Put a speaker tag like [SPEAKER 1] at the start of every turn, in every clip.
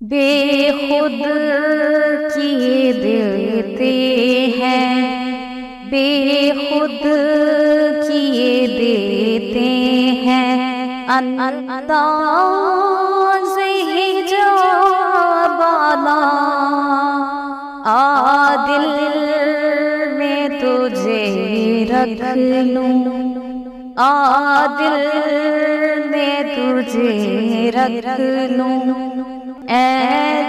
[SPEAKER 1] بے خود کیے دیتے ہیں، بے خود کیے دیتے ہیں، انداز حجابانا دل میں تجھے رکھ لوں، دل میں تجھے رکھ لوں، اے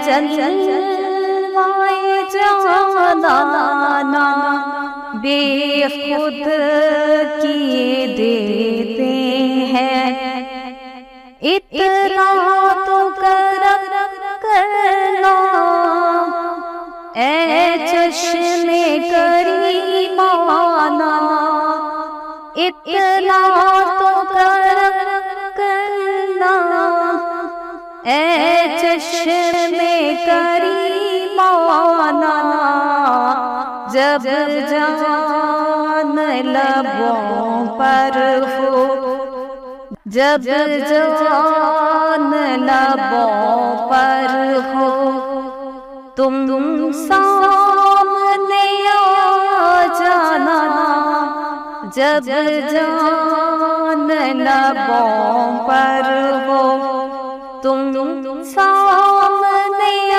[SPEAKER 1] جلوائے جانانا بے خود کیے دیتے ہیں، اتنا تو کرم کرنا اے چشم کریمانہ، اتنا تو کرم کرنا اے چشم کریمانہ، جب جان لبوں پر ہو، جب جان لبوں پر ہو، تم سامنے آ جانا، جب جان لبوں پر ہو، تم سامنے آ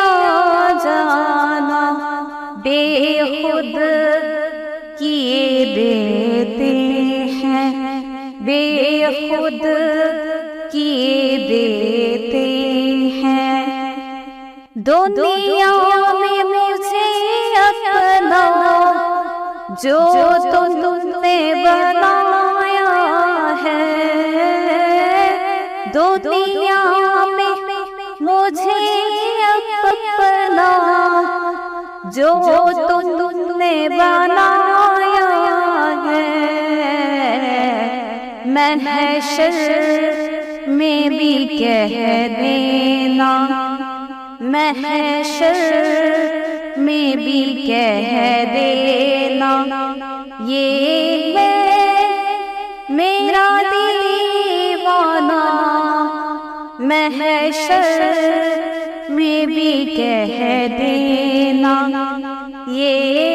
[SPEAKER 1] جانا، بے خود کیے دیتے ہیں، بے خود کیے دیتے ہیں، دنیا میں مجھے اپنا جو تم نے بنایا ہے، دنیا میں مجھے اپنا جو تم نے بنایا ہے، محشر میں بھی کہہ دینا، محشر میں بھی کہہ دینا، یہ ہے میرا دیوانہ، محشر میں بھی کہہ دینا، یہ